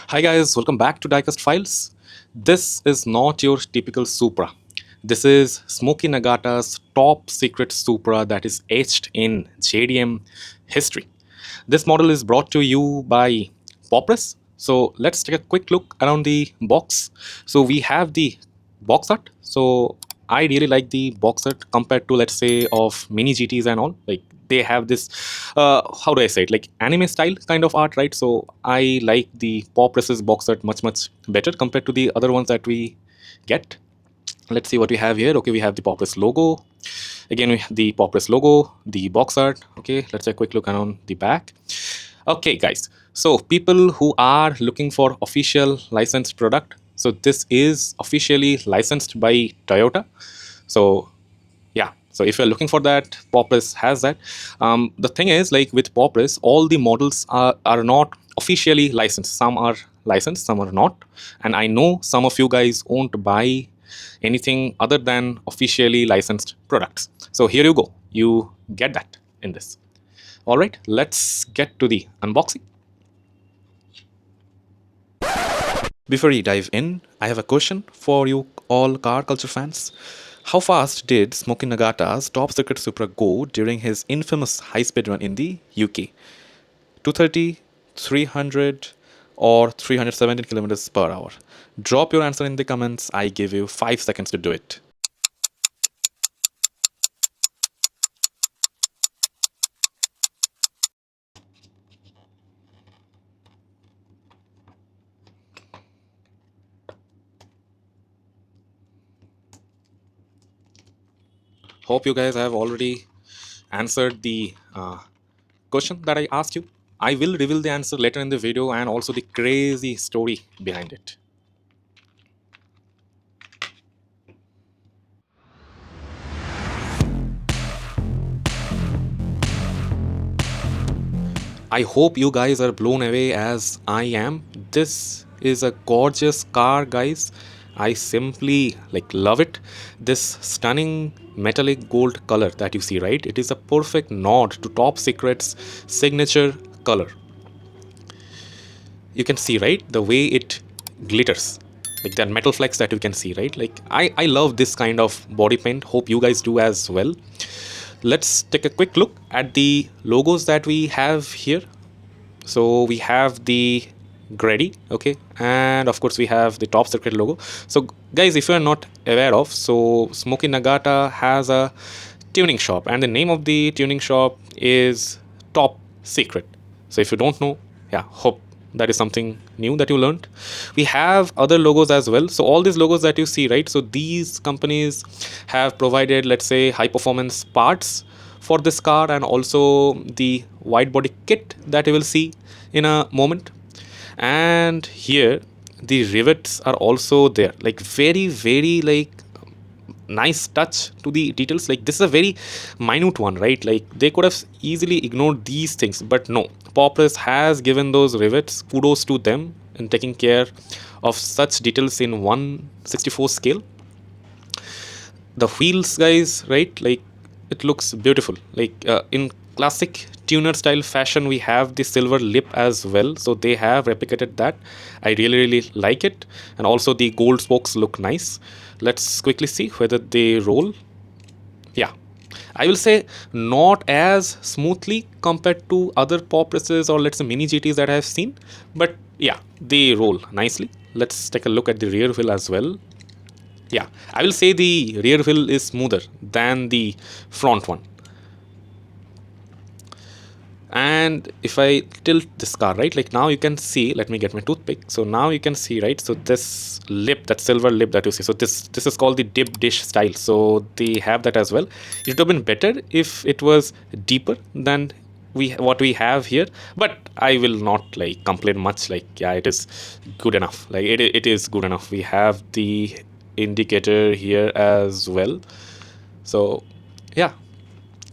Hi guys, welcome back to Diecast Files. This is not your typical Supra. This is Smokey Nagata's top secret Supra that is etched in JDM history. This model is brought to you by Pop Race. So let's take a quick look around the box. So we have the box art. So I really like the box art compared to, let's say, of mini GTs and all. Like they have this, how do I say it, like anime style kind of art, right? So I like the Pop Race's box art much better compared to the other ones that we get. Let's see what we have here. Okay, we have the Pop Race logo. Again, the Pop Race logo, the box art. Okay, let's take a quick look around the back. Okay, guys. So people who are looking for official licensed product, so this is officially licensed by Toyota. So yeah, so if you're looking for that, Pop Race has that. The thing is, like with Pop Race, all the models are not officially licensed. Some are licensed, some are not. And I know some of you guys won't buy anything other than officially licensed products. So here you go. You get that in this. All right, let's get to the unboxing. Before we dive in, I have a question for you all car culture fans. How fast did Smokey Nagata's top secret Supra go during his infamous high-speed run in the UK? 230, 300, or 317 kilometers per hour? Drop your answer in the comments. I give you 5 seconds to do it. Hope you guys have already answered the question that I asked you. I will reveal the answer later in the video and also the crazy story behind it. I hope you guys are blown away as I am. This is a gorgeous car, guys. I simply love it. This stunning metallic gold color that you see, right? It is a perfect nod to Top Secret's signature color. You can see, right, the way it glitters, like that metal flex that you can see, right? Like I love this kind of body paint. Hope you guys do as well. Let's take a quick look at the logos that we have here. So we have the Grady, okay, and of course we have the Top Secret logo. So guys, if you are not aware of, so Smokey Nagata has a tuning shop and the name of the tuning shop is Top Secret. So if you don't know, yeah, hope that is something new that you learned. We have other logos as well. So all these logos that you see, right, so these companies have provided, let's say, high performance parts for this car and also the wide body kit that you will see in a moment. And here the rivets are also there, like very nice touch to the details. Like this is a very minute one, right? Like they could have easily ignored these things, but no, Pop Race has given those rivets. Kudos to them in taking care of such details in 1/64 scale. The wheels, guys, right, like it looks beautiful. Like in classic tuner style fashion, we have the silver lip as well, so they have replicated that. I really like it. And also the gold spokes look nice. Let's quickly see whether they roll. Yeah, I will say not as smoothly compared to other Pop Races or let's say mini GTs that I have seen, but yeah, they roll nicely. Let's take a look at the rear wheel as well. Yeah, I will say the rear wheel is smoother than the front one. And if I tilt this car, right, like now you can see, let me get my toothpick. So now you can see, right, so this lip, that silver lip that you see, so this is called the dip dish style. So they have that as well. It would have been better if it was deeper than what we have here, but I will not like complain much. Like yeah, it is good enough. Like it is good enough. We have the indicator here as well. So yeah,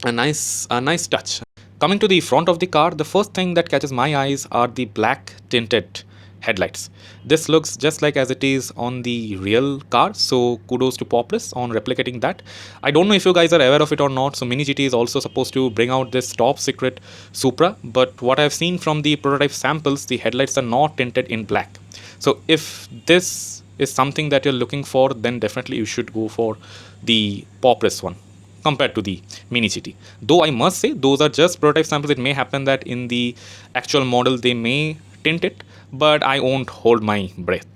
a nice touch. Coming to the front of the car, the first thing that catches my eyes are the black tinted headlights. This looks just like as it is on the real car, so kudos to Pop Race on replicating that. I don't know if you guys are aware of it or not, so Mini GT is also supposed to bring out this top secret Supra, but what I've seen from the prototype samples, the headlights are not tinted in black. So if this is something that you're looking for, then definitely you should go for the Pop Race one compared to the Mini GT. Though I must say those are just prototype samples. It may happen that in the actual model they may tint it, but I won't hold my breath.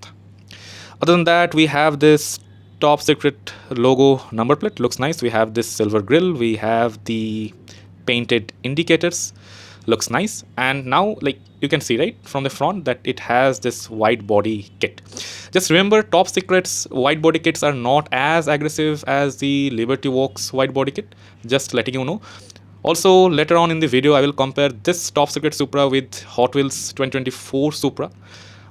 Other than that, we have this Top Secret logo number plate. Looks nice. We have this silver grille. We have the painted indicators. Looks nice. And now, like you can see right from the front that it has this wide body kit. Just remember, Top Secret's wide body kits are not as aggressive as the Liberty Walks wide body kit. Just letting you know. Also, later on in the video, I will compare this Top Secret Supra with Hot Wheels 2024 Supra.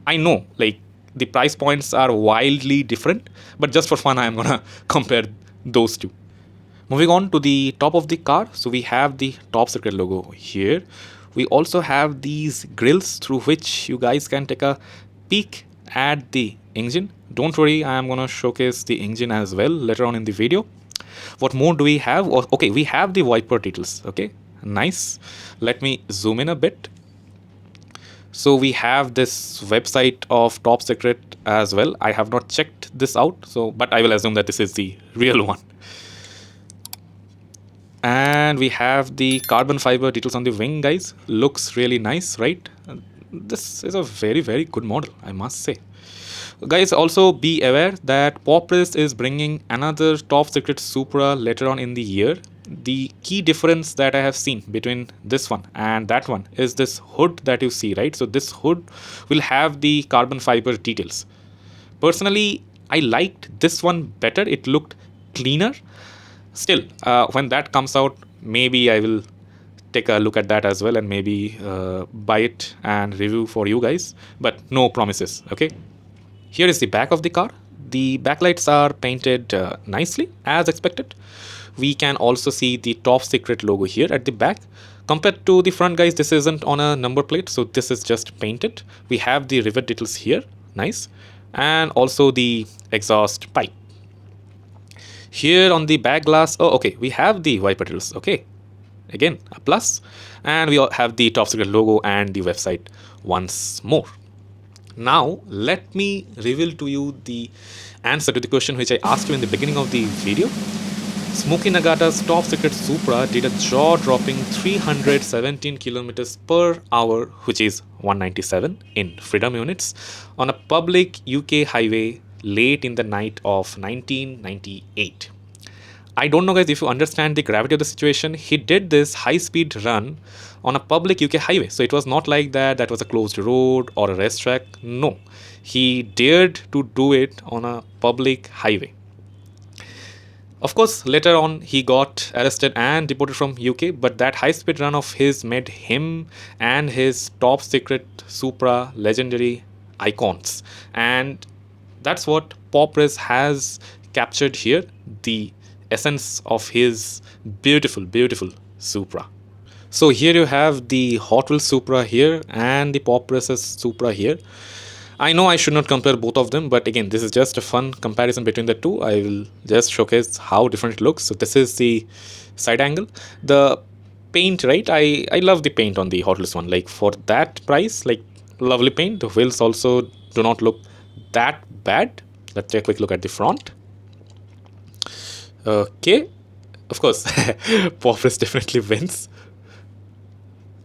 I know, like, the price points are wildly different, but just for fun, I am gonna compare those two. Moving on to the top of the car, so we have the Top Secret logo here. We also have these grills through which you guys can take a peek at the engine. Don't worry, I am gonna showcase the engine as well later on in the video. What more do we have? Okay, we have the wiper details. Okay, nice. Let me zoom in a bit. So we have this website of Top Secret as well. I have not checked this out, so but I will assume that this is the real one. And we have the carbon fiber details on the wing, guys. Looks really nice, right? This is a very, very good model, I must say. Guys, also be aware that Pop Race is bringing another Top Secret Supra later on in the year. The key difference that I have seen between this one and that one is this hood that you see, right? So this hood will have the carbon fiber details. Personally, I liked this one better. It looked cleaner. Still, when that comes out, maybe I will take a look at that as well and maybe buy it and review for you guys. But no promises, okay? Here is the back of the car. The backlights are painted nicely as expected. We can also see the Top Secret logo here at the back. Compared to the front, guys, this isn't on a number plate, so this is just painted. We have the rivet details here, nice, and also the exhaust pipe. Here on the back glass, oh, okay, we have the wiper details, okay. Again, a plus, and we have the Top Secret logo and the website once more. Now, let me reveal to you the answer to the question which I asked you in the beginning of the video. Smokey Nagata's Top Secret Supra did a jaw-dropping 317 kilometers per hour, which is 197 in freedom units, on a public UK highway late in the night of 1998. I don't know, guys, if you understand the gravity of the situation. He did this high-speed run on a public UK highway. So it was not like that was a closed road or a racetrack. No, he dared to do it on a public highway. Of course, later on, he got arrested and deported from UK, but that high-speed run of his made him and his Top Secret Supra legendary icons. And that's what Pop Race has captured here, the essence of his beautiful, beautiful Supra. So here you have the Hot Wheels Supra here and the Pop Race's Supra here. I know I should not compare both of them, but again, this is just a fun comparison between the two. I will just showcase how different it looks. So this is the side angle. The paint, right? I love the paint on the Hot Wheels one. Like for that price, like lovely paint. The wheels also do not look that bad. Let's take a quick look at the front. Okay, of course, Pop Race definitely wins.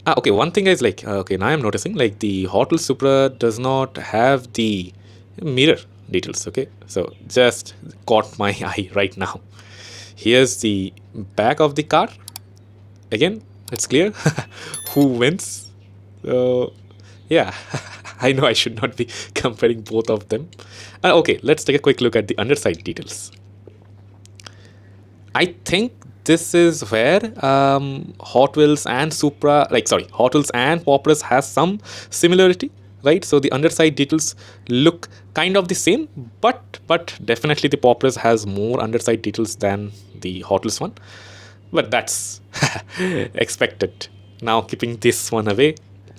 Okay, one thing is like, okay, now I'm noticing like the Hot Wheels Supra does not have the mirror details, okay? So just caught my eye right now. Here's the back of the car. Again, it's clear who wins. Yeah, I know I should not be comparing both of them. Okay, let's take a quick look at the underside details. I think this is where Hot Wheels and Supra, Hot Wheels and Pop Race has some similarity, right? So the underside details look kind of the same, but definitely the Pop Race has more underside details than the Hot Wheels one. But that's expected. Now keeping this one away,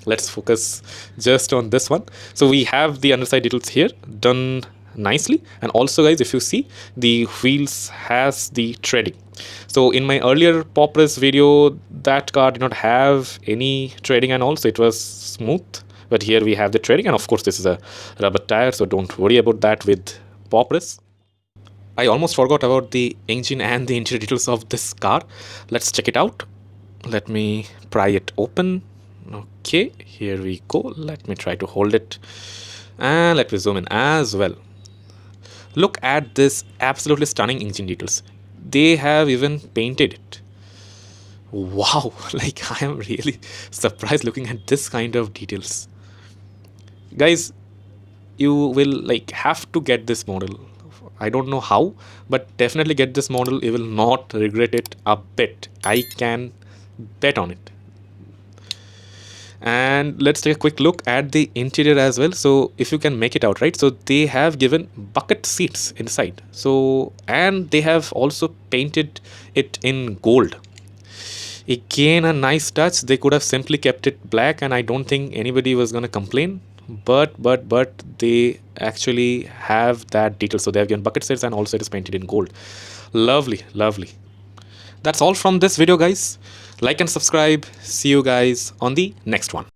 let's focus just on this one. So we have the underside details here done nicely, and also guys, if you see, the wheels has the treading. So in my earlier Pop Race video, that car did not have any treading and also it was smooth, But here we have the trading, and of course this is a rubber tire, so don't worry about that with Pop Race. I almost forgot about the engine and the interior details of this car. Let's check it out. Let me pry it open. Okay, here we go. Let me try to hold it, and let me zoom in as well. Look at this absolutely stunning engine details. They have even painted it. Wow, like I am really surprised looking at this kind of details. Guys, you will like have to get this model. I don't know how, but definitely get this model. You will not regret it a bit. I can bet on it. And let's take a quick look at the interior as well. So if you can make it out, right, so they have given bucket seats inside, so and they have also painted it in gold. Again, a nice touch. They could have simply kept it black and I don't think anybody was going to complain, but they actually have that detail. So they have given bucket seats and also it is painted in gold. Lovely, lovely. That's all from this video, guys. Like and subscribe. See you guys on the next one.